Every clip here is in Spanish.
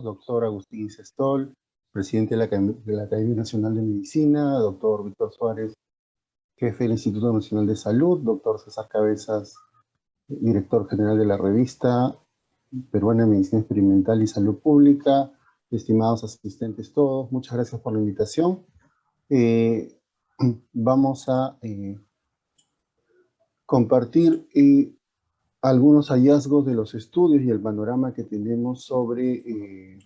doctor Agustín Sestol, presidente de la Academia Nacional de Medicina, doctor Víctor Suárez, jefe del Instituto Nacional de Salud, doctor César Cabezas, director general de la revista Peruana de Medicina Experimental y Salud Pública, estimados asistentes todos, muchas gracias por la invitación. Vamos a compartir algunos hallazgos de los estudios y el panorama que tenemos sobre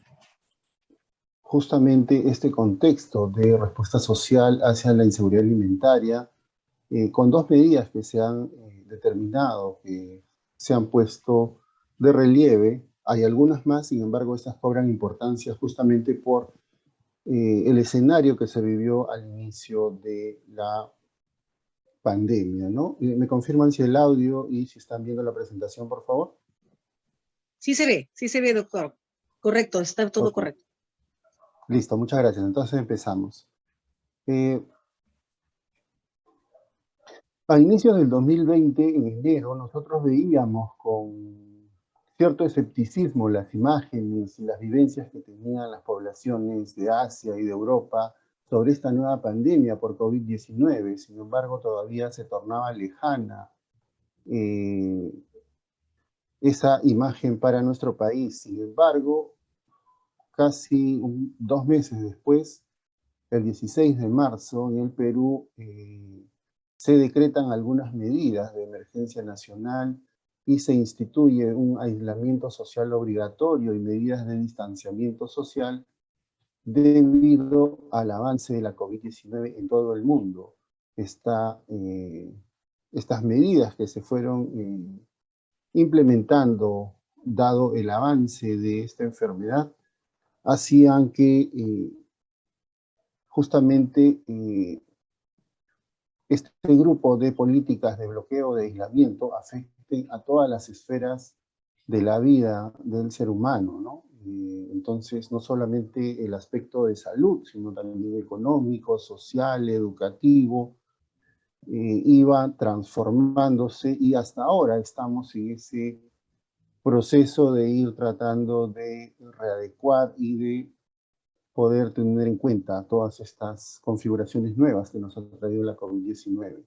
justamente este contexto de respuesta social hacia la inseguridad alimentaria, con dos medidas que se han determinado, que se han puesto de relieve. Hay algunas más, sin embargo, estas cobran importancia justamente por el escenario que se vivió al inicio de la pandemia, ¿no? ¿Me confirman si el audio y si están viendo la presentación, por favor? Sí se ve, doctor. Correcto, está todo correcto. Listo, muchas gracias. Entonces empezamos. A inicios del 2020, en enero, nosotros veíamos con cierto escepticismo las imágenes y las vivencias que tenían las poblaciones de Asia y de Europa sobre esta nueva pandemia por COVID-19. Sin embargo, todavía se tornaba lejana esa imagen para nuestro país. Sin embargo, casi 2 meses después, el 16 de marzo, en el Perú, se decretan algunas medidas de emergencia nacional y se instituye un aislamiento social obligatorio y medidas de distanciamiento social debido al avance de la COVID-19 en todo el mundo. Estas medidas que se fueron implementando, dado el avance de esta enfermedad, hacían que justamente este grupo de políticas de bloqueo, de aislamiento, afecten a todas las esferas de la vida del ser humano, ¿no? Entonces, no solamente el aspecto de salud, sino también económico, social, educativo, iba transformándose y hasta ahora estamos en ese proceso de ir tratando de readecuar y de poder tener en cuenta todas estas configuraciones nuevas que nos ha traído la COVID-19.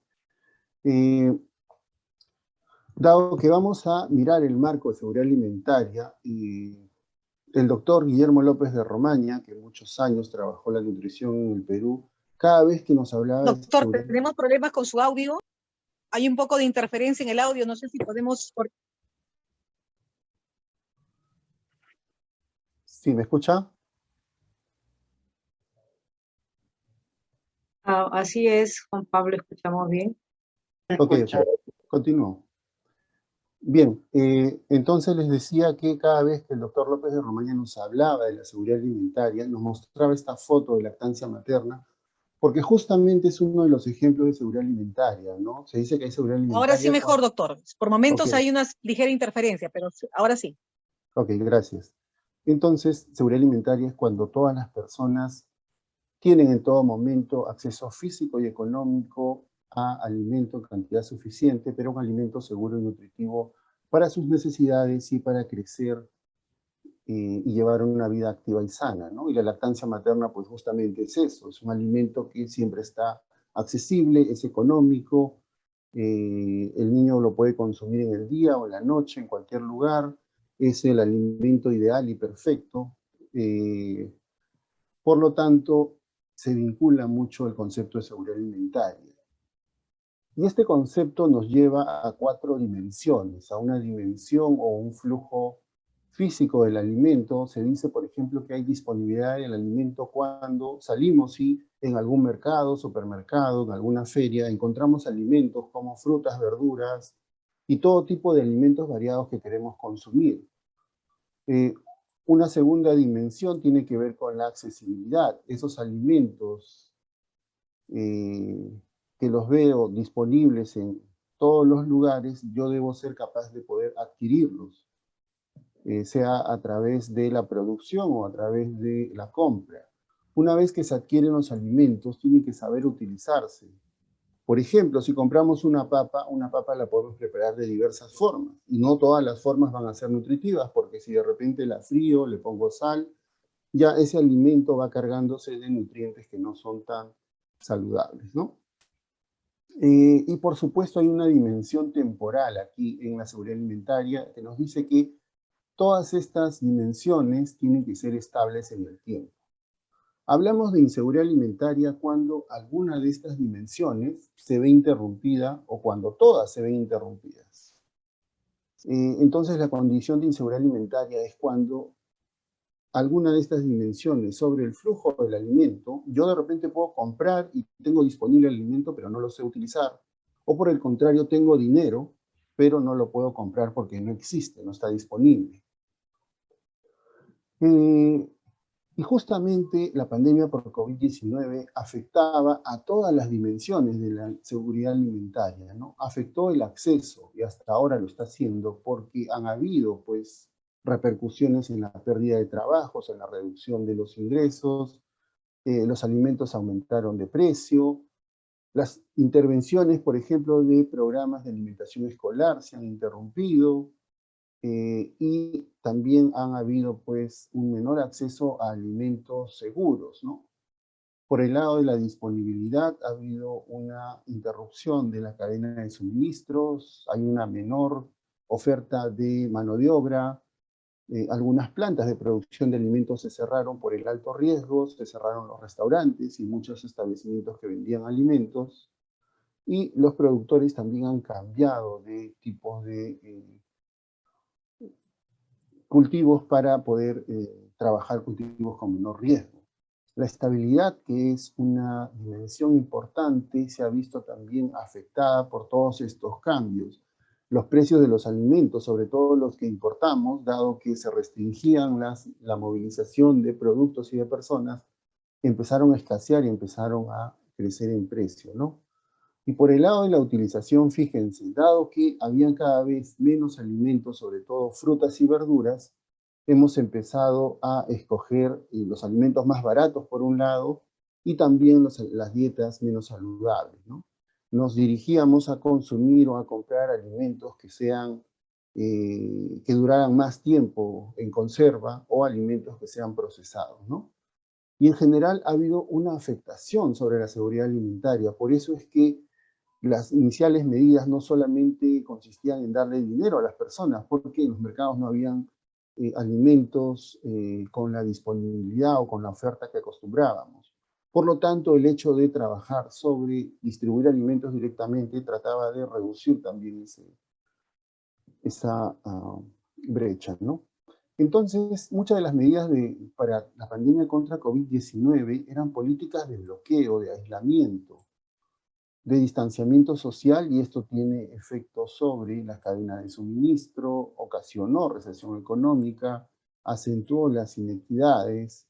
Dado que vamos a mirar el marco de seguridad alimentaria, el doctor Guillermo López de Romaña, que muchos años trabajó la nutrición en el Perú, cada vez que nos hablaba doctor, de seguridad... tenemos problemas con su audio. Hay un poco de interferencia en el audio, no sé si podemos... ¿Sí me escucha? Así es, Juan Pablo, escuchamos bien. Ok, continúo. Bien, entonces les decía que cada vez que el doctor López de Romaña nos hablaba de la seguridad alimentaria, nos mostraba esta foto de lactancia materna, porque justamente es uno de los ejemplos de seguridad alimentaria, ¿no? Se dice que hay seguridad alimentaria... Ahora sí mejor, doctor. Por momentos hay una ligera interferencia, pero ahora sí. Ok, gracias. Entonces, seguridad alimentaria es cuando todas las personas tienen en todo momento acceso físico y económico a alimento en cantidad suficiente, pero un alimento seguro y nutritivo para sus necesidades y para crecer y llevar una vida activa y sana, ¿no? Y la lactancia materna, pues justamente es eso, es un alimento que siempre está accesible, es económico, el niño lo puede consumir en el día o en la noche, en cualquier lugar, es el alimento ideal y perfecto. Por lo tanto, se vincula mucho el concepto de seguridad alimentaria. Y este concepto nos lleva a 4 dimensiones, a una dimensión o un flujo físico del alimento. Se dice, por ejemplo, que hay disponibilidad del alimento cuando salimos y en algún mercado, supermercado, en alguna feria, encontramos alimentos como frutas, verduras y todo tipo de alimentos variados que queremos consumir. Una segunda dimensión tiene que ver con la accesibilidad. Esos alimentos que los veo disponibles en todos los lugares, yo debo ser capaz de poder adquirirlos, sea a través de la producción o a través de la compra. Una vez que se adquieren los alimentos, tienen que saber utilizarse. Por ejemplo, si compramos una papa la podemos preparar de diversas formas. Y no todas las formas van a ser nutritivas, porque si de repente la frío, le pongo sal, ya ese alimento va cargándose de nutrientes que no son tan saludables, ¿no? Y por supuesto hay una dimensión temporal aquí en la seguridad alimentaria que nos dice que todas estas dimensiones tienen que ser estables en el tiempo. Hablamos de inseguridad alimentaria cuando alguna de estas dimensiones se ve interrumpida o cuando todas se ven interrumpidas. Entonces la condición de inseguridad alimentaria es cuando alguna de estas dimensiones sobre el flujo del alimento, yo de repente puedo comprar y tengo disponible el alimento, pero no lo sé utilizar. O por el contrario, tengo dinero, pero no lo puedo comprar porque no existe, no está disponible. Y justamente la pandemia por COVID-19 afectaba a todas las dimensiones de la seguridad alimentaria, ¿no? Afectó el acceso, y hasta ahora lo está haciendo, porque han habido, pues, repercusiones en la pérdida de trabajos, en la reducción de los ingresos, los alimentos aumentaron de precio, las intervenciones, por ejemplo, de programas de alimentación escolar se han interrumpido, y también han habido, pues, un menor acceso a alimentos seguros, ¿no? Por el lado de la disponibilidad, ha habido una interrupción de la cadena de suministros, hay una menor oferta de mano de obra, algunas plantas de producción de alimentos se cerraron por el alto riesgo, se cerraron los restaurantes y muchos establecimientos que vendían alimentos, y los productores también han cambiado de tipos de cultivos para poder trabajar cultivos con menor riesgo. La estabilidad, que es una dimensión importante, se ha visto también afectada por todos estos cambios. Los precios de los alimentos, sobre todo los que importamos, dado que se restringían la movilización de productos y de personas, empezaron a escasear y empezaron a crecer en precio, ¿no? Y por el lado de la utilización, fíjense, dado que habían cada vez menos alimentos, sobre todo frutas y verduras, hemos empezado a escoger los alimentos más baratos por un lado y también las dietas menos saludables, ¿no? Nos dirigíamos a consumir o a comprar alimentos que sean, que duraran más tiempo en conserva o alimentos que sean procesados, ¿no? Y en general ha habido una afectación sobre la seguridad alimentaria. Por eso es que las iniciales medidas no solamente consistían en darle dinero a las personas, porque en los mercados no habían alimentos con la disponibilidad o con la oferta que acostumbrábamos. Por lo tanto, el hecho de trabajar sobre distribuir alimentos directamente trataba de reducir también esa brecha, ¿no? Entonces, muchas de las medidas para la pandemia contra COVID-19 eran políticas de bloqueo, de aislamiento, de distanciamiento social, y esto tiene efectos sobre la cadena de suministro, ocasionó recesión económica, acentuó las inequidades.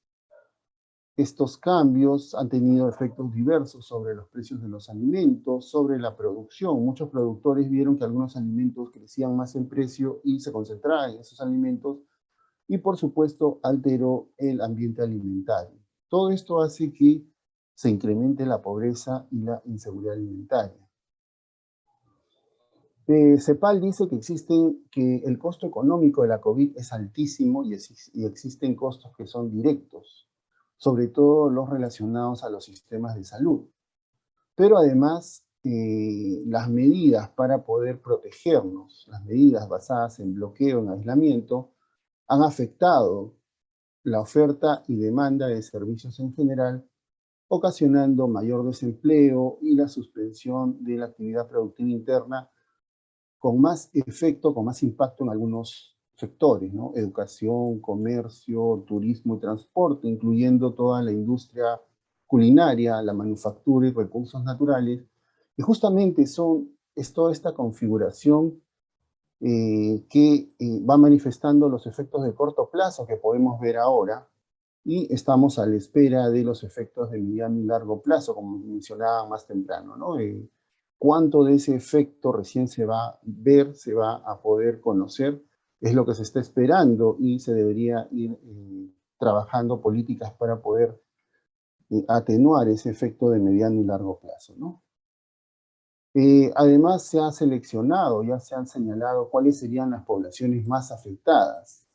Estos cambios han tenido efectos diversos sobre los precios de los alimentos, sobre la producción. Muchos productores vieron que algunos alimentos crecían más en precio y se concentraban en esos alimentos, y por supuesto alteró el ambiente alimentario. Todo esto hace que se incremente la pobreza y la inseguridad alimentaria. CEPAL dice que el costo económico de la COVID es altísimo y existen costos que son directos, sobre todo los relacionados a los sistemas de salud. Pero además, las medidas para poder protegernos, las medidas basadas en bloqueo, en aislamiento, han afectado la oferta y demanda de servicios en general, ocasionando mayor desempleo y la suspensión de la actividad productiva interna, con más efecto, con más impacto en algunos sectores, ¿no? Educación, comercio, turismo y transporte, incluyendo toda la industria culinaria, la manufactura y recursos naturales. Y justamente es toda esta configuración que va manifestando los efectos de corto plazo que podemos ver ahora, y estamos a la espera de los efectos de mediano y largo plazo, como mencionaba más temprano, ¿no? Cuánto de ese efecto recién se va a ver, se va a poder conocer, es lo que se está esperando, y se debería ir trabajando políticas para poder atenuar ese efecto de mediano y largo plazo, ¿no? Además, se ha seleccionado, ya se han señalado cuáles serían las poblaciones más afectadas.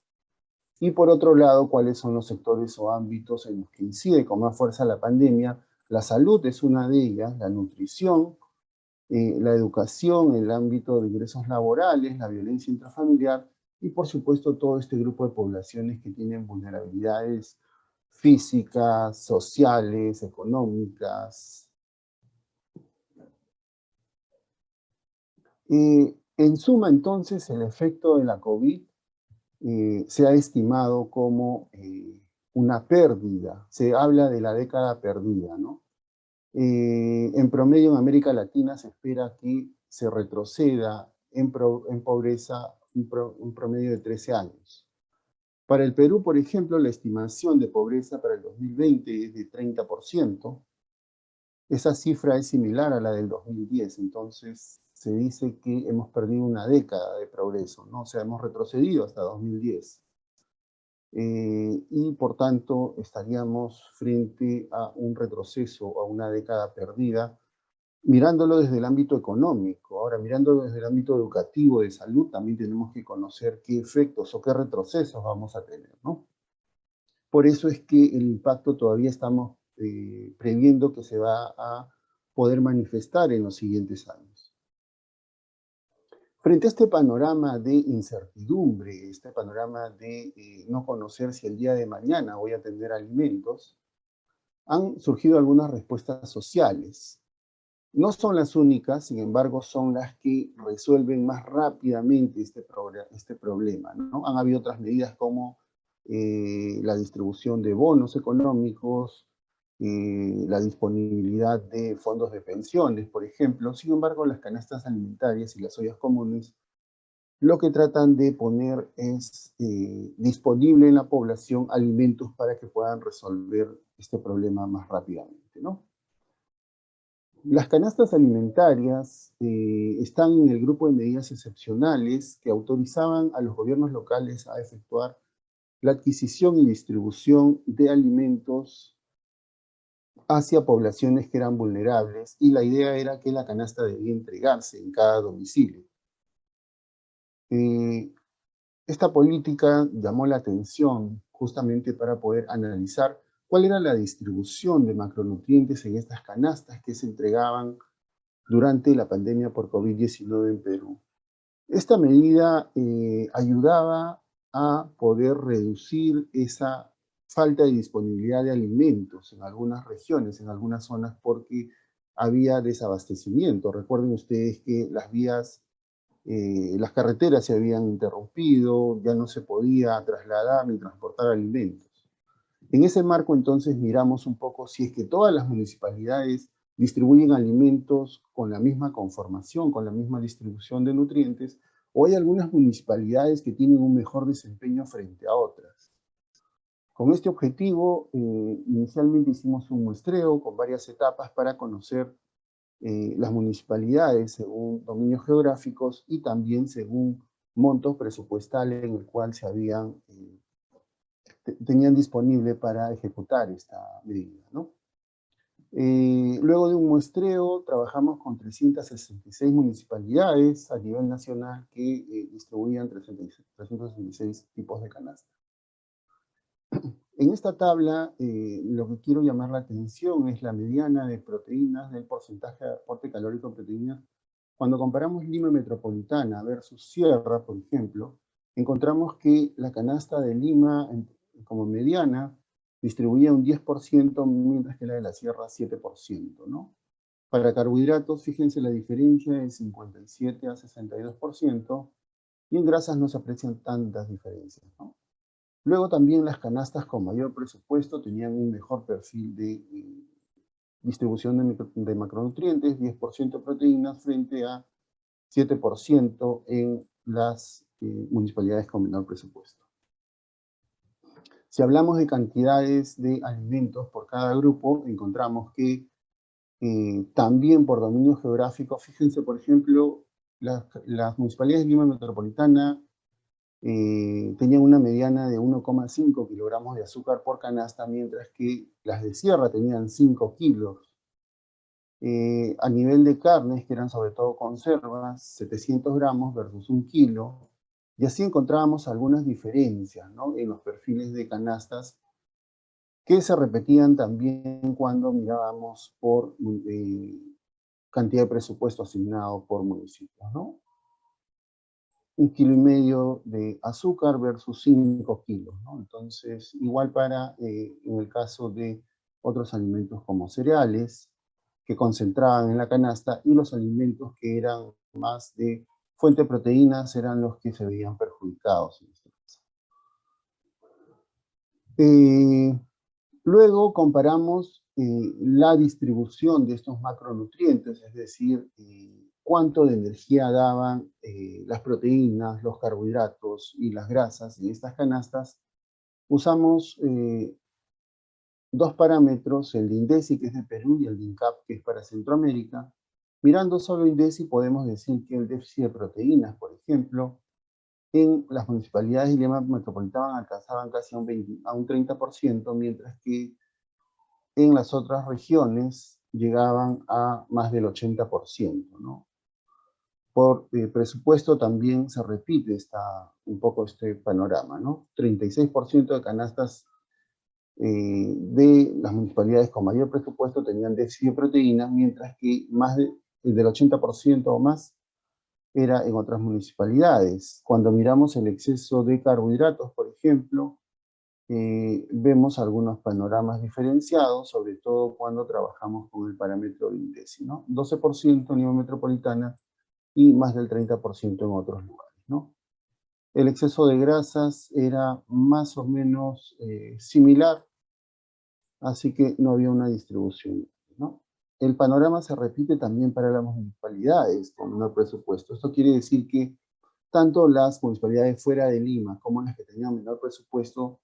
Y por otro lado, cuáles son los sectores o ámbitos en los que incide con más fuerza la pandemia. La salud es una de ellas, la nutrición, la educación, el ámbito de ingresos laborales, la violencia intrafamiliar y por supuesto todo este grupo de poblaciones que tienen vulnerabilidades físicas, sociales, económicas. En suma, entonces, el efecto de la COVID se ha estimado como una pérdida. Se habla de la década perdida, ¿no? En promedio en América Latina se espera que se retroceda en pobreza un promedio de 13 años. Para el Perú, por ejemplo, la estimación de pobreza para el 2020 es de 30%. Esa cifra es similar a la del 2010, entonces se dice que hemos perdido una década de progreso, ¿no? O sea, hemos retrocedido hasta 2010. Y por tanto estaríamos frente a un retroceso, a una década perdida, mirándolo desde el ámbito económico. Ahora, mirándolo desde el ámbito educativo, de salud, también tenemos que conocer qué efectos o qué retrocesos vamos a tener, ¿no? Por eso es que el impacto todavía estamos previendo que se va a poder manifestar en los siguientes años. Frente a este panorama de incertidumbre, este panorama de no conocer si el día de mañana voy a tener alimentos, han surgido algunas respuestas sociales. No son las únicas, sin embargo, son las que resuelven más rápidamente este problema, ¿no? Han habido otras medidas como la distribución de bonos económicos, la disponibilidad de fondos de pensiones, por ejemplo. Sin embargo, las canastas alimentarias y las ollas comunes lo que tratan de poner es disponible en la población alimentos para que puedan resolver este problema más rápidamente, ¿no? Las canastas alimentarias están en el grupo de medidas excepcionales que autorizaban a los gobiernos locales a efectuar la adquisición y distribución de alimentos hacia poblaciones que eran vulnerables, y la idea era que la canasta debía entregarse en cada domicilio. Esta política llamó la atención justamente para poder analizar cuál era la distribución de macronutrientes en estas canastas que se entregaban durante la pandemia por COVID-19 en Perú. Esta medida ayudaba a poder reducir esa falta de disponibilidad de alimentos en algunas regiones, en algunas zonas, porque había desabastecimiento. Recuerden ustedes que las carreteras se habían interrumpido, ya no se podía trasladar ni transportar alimentos. En ese marco, entonces, miramos un poco si es que todas las municipalidades distribuyen alimentos con la misma conformación, con la misma distribución de nutrientes, o hay algunas municipalidades que tienen un mejor desempeño frente a otras. Con este objetivo, inicialmente hicimos un muestreo con varias etapas para conocer las municipalidades según dominios geográficos y también según montos presupuestales en el cual se habían tenían disponible para ejecutar esta medida, ¿no? Luego de un muestreo, trabajamos con 366 municipalidades a nivel nacional que distribuían 366 tipos de canasta. En esta tabla, lo que quiero llamar la atención es la mediana de proteínas, del porcentaje de aporte calórico en proteínas. Cuando comparamos Lima metropolitana versus Sierra, por ejemplo, encontramos que la canasta de Lima, como mediana, distribuía un 10%, mientras que la de la Sierra 7%, ¿no? Para carbohidratos, fíjense la diferencia de 57 a 62%, y en grasas no se aprecian tantas diferencias, ¿no? Luego también las canastas con mayor presupuesto tenían un mejor perfil de distribución de macronutrientes, 10% proteínas frente a 7% en las municipalidades con menor presupuesto. Si hablamos de cantidades de alimentos por cada grupo, encontramos que también por dominio geográfico, fíjense, por ejemplo, las municipalidades de Lima Metropolitana tenían una mediana de 1,5 kilogramos de azúcar por canasta, mientras que las de Sierra tenían 5 kilos. A nivel de carnes, que eran sobre todo conservas, 700 gramos versus 1 kilo, Y así encontrábamos algunas diferencias, ¿no?, en los perfiles de canastas que se repetían también cuando mirábamos por cantidad de presupuesto asignado por municipios, ¿no? 1,5 kilos de azúcar versus 5 kilos, ¿no? Entonces, igual para, en el caso de otros alimentos como cereales, que concentraban en la canasta, y los alimentos que eran más de fuente de proteínas eran los que se veían perjudicados en este caso. Luego comparamos la distribución de estos macronutrientes, es decir, cuánto de energía daban las proteínas, los carbohidratos y las grasas en estas canastas. Usamos dos parámetros, el de INDECI, que es de Perú, y el de INCAP, que es para Centroamérica. Mirando solo INDECI podemos decir que el déficit de proteínas, por ejemplo, en las municipalidades de Lima Metropolitana alcanzaban casi a un 30%, mientras que en las otras regiones llegaban a más del 80%, ¿no? Por presupuesto también se repite un poco este panorama, ¿no? 36% de canastas de las municipalidades con mayor presupuesto tenían déficit de proteínas, mientras que más del 80% o más era en otras municipalidades. Cuando miramos el exceso de carbohidratos, por ejemplo, vemos algunos panoramas diferenciados, sobre todo cuando trabajamos con el parámetro de INDECI, ¿no? 12% en Lima Metropolitana y más del 30% en otros lugares, ¿no? El exceso de grasas era más o menos similar, así que no había una distribución, ¿no? El panorama se repite también para las municipalidades con menor presupuesto. Esto quiere decir que tanto las municipalidades fuera de Lima como las que tenían menor presupuesto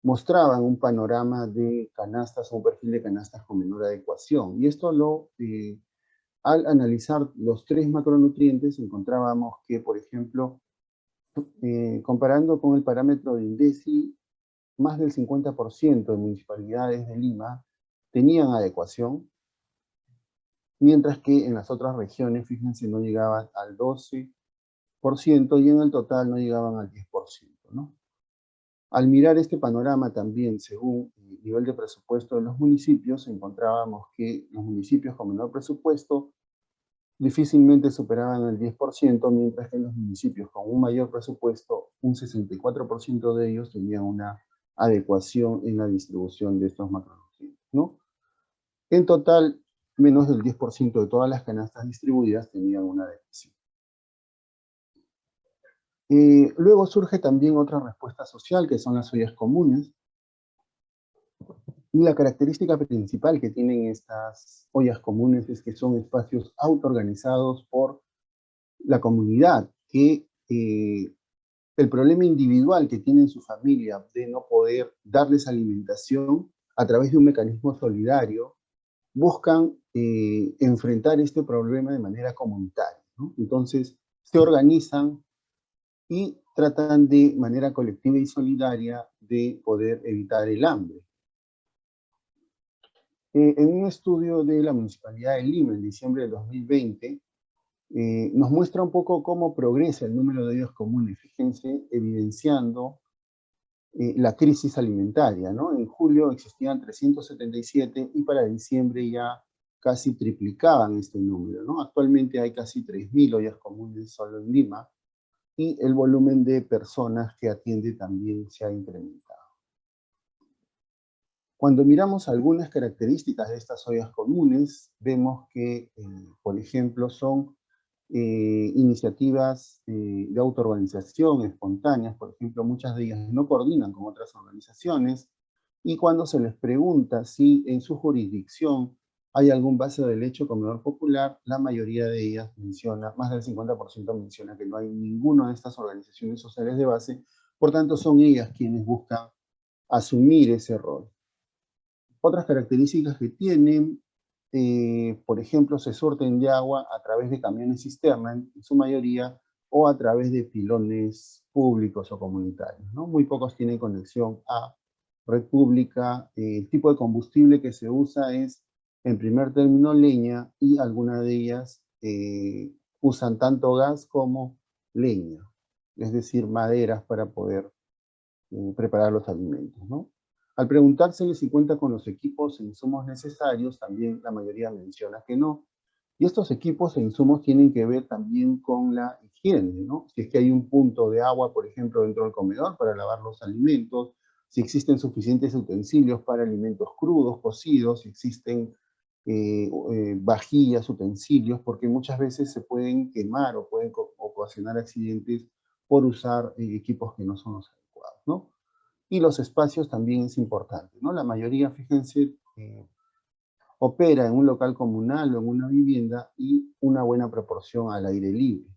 mostraban un panorama de canastas o un perfil de canastas con menor adecuación. Y esto al analizar los 3 macronutrientes encontrábamos que, por ejemplo, comparando con el parámetro de INDECI, más del 50% de municipalidades de Lima tenían adecuación, mientras que en las otras regiones, fíjense, no llegaban al 12% y en el total no llegaban al 10%, ¿no? Al mirar este panorama también, según el nivel de presupuesto de los municipios, encontrábamos que los municipios con menor presupuesto difícilmente superaban el 10%, mientras que en los municipios con un mayor presupuesto, un 64% de ellos tenían una adecuación en la distribución de estos macronutrientes, ¿no? En total, menos del 10% de todas las canastas distribuidas tenían una adecuación. Luego surge también otra respuesta social, que son las ollas comunes. Y la característica principal que tienen estas ollas comunes es que son espacios autoorganizados por la comunidad, que el problema individual que tiene su familia de no poder darles alimentación a través de un mecanismo solidario, buscan enfrentar este problema de manera comunitaria, ¿no? Entonces, se organizan y tratan de manera colectiva y solidaria de poder evitar el hambre. En un estudio de la Municipalidad de Lima en diciembre de 2020, nos muestra un poco cómo progresa el número de ollas comunes, fíjense, evidenciando la crisis alimentaria, ¿no? En julio existían 377 y para diciembre ya casi triplicaban este número, ¿no? Actualmente hay casi 3.000 ollas comunes solo en Lima, y el volumen de personas que atiende también se ha incrementado. Cuando miramos algunas características de estas ollas comunes, vemos que, por ejemplo, son iniciativas de autoorganización espontáneas. Por ejemplo, muchas de ellas no coordinan con otras organizaciones, y cuando se les pregunta si en su jurisdicción hay algún base de leche o comedor popular, la mayoría de ellas menciona, más del 50% menciona que no hay ninguna de estas organizaciones sociales de base, por tanto son ellas quienes buscan asumir ese rol. Otras características que tienen, por ejemplo, se surten de agua a través de camiones cisterna, en su mayoría, o a través de pilones públicos o comunitarios, ¿no? Muy pocos tienen conexión a red pública. El tipo de combustible que se usa es, en primer término, leña, y algunas de ellas usan tanto gas como leña. es decir, maderas para poder preparar los alimentos, ¿no? Al preguntársele si cuenta con los equipos e insumos necesarios, también la mayoría menciona que no. Y estos equipos e insumos tienen que ver también con la higiene, ¿no? Si es que hay un punto de agua, por ejemplo, dentro del comedor para lavar los alimentos, si existen suficientes utensilios para alimentos crudos, cocidos, si existen vajillas, utensilios, porque muchas veces se pueden quemar o pueden ocasionar accidentes por usar equipos que no son los adecuados, ¿no? Y los espacios también es importante, ¿no? La mayoría, fíjense, opera en un local comunal o en una vivienda y una buena proporción al aire libre.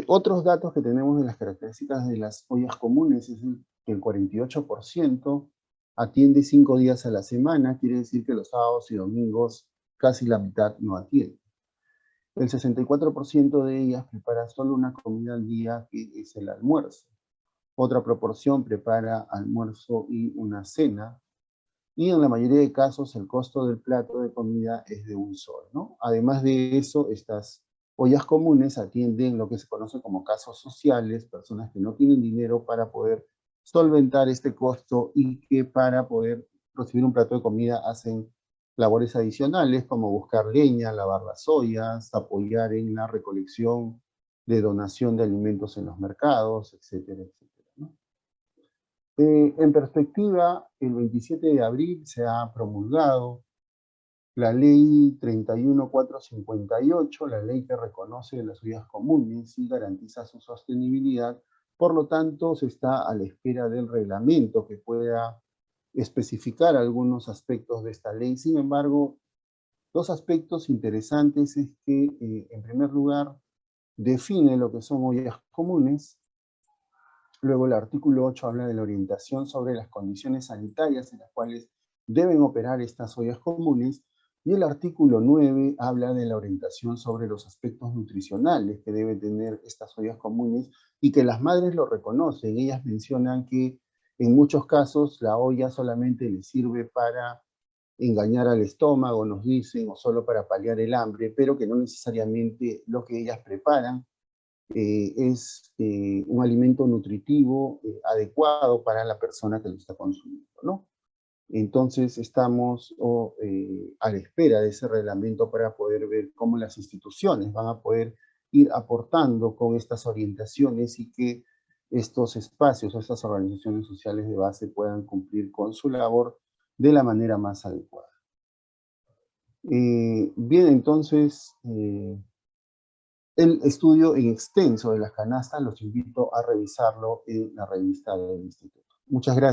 Otros datos que tenemos de las características de las ollas comunes es que el 48% atiende 5 días a la semana, quiere decir que los sábados y domingos casi la mitad no atiende. El 64% de ellas prepara solo una comida al día, que es el almuerzo. Otra proporción prepara almuerzo y una cena. Y en la mayoría de casos el costo del plato de comida es de un sol, ¿no? Además de eso, estas ollas comunes atienden lo que se conoce como casos sociales, personas que no tienen dinero para poder solventar este costo y que para poder recibir un plato de comida hacen labores adicionales como buscar leña, lavar las ollas, apoyar en la recolección de donación de alimentos en los mercados, etcétera, etcétera, ¿no? En perspectiva, el 27 de abril se ha promulgado la ley 31458, la ley que reconoce las ollas comunes y garantiza su sostenibilidad. Por lo tanto, se está a la espera del reglamento que pueda especificar algunos aspectos de esta ley. Sin embargo, dos aspectos interesantes es que, en primer lugar, define lo que son ollas comunes. Luego el artículo 8 habla de la orientación sobre las condiciones sanitarias en las cuales deben operar estas ollas comunes, y el artículo 9 habla de la orientación sobre los aspectos nutricionales que deben tener estas ollas comunes y que las madres lo reconocen. Ellas mencionan que en muchos casos la olla solamente les sirve para engañar al estómago, nos dicen, o solo para paliar el hambre, pero que no necesariamente lo que ellas preparan es un alimento nutritivo adecuado para la persona que lo está consumiendo, ¿no? Entonces estamos a la espera de ese reglamento para poder ver cómo las instituciones van a poder ir aportando con estas orientaciones y que estos espacios o estas organizaciones sociales de base puedan cumplir con su labor de la manera más adecuada. Bien, entonces, el estudio en extenso de las canastas los invito a revisarlo en la revista del instituto. Muchas gracias.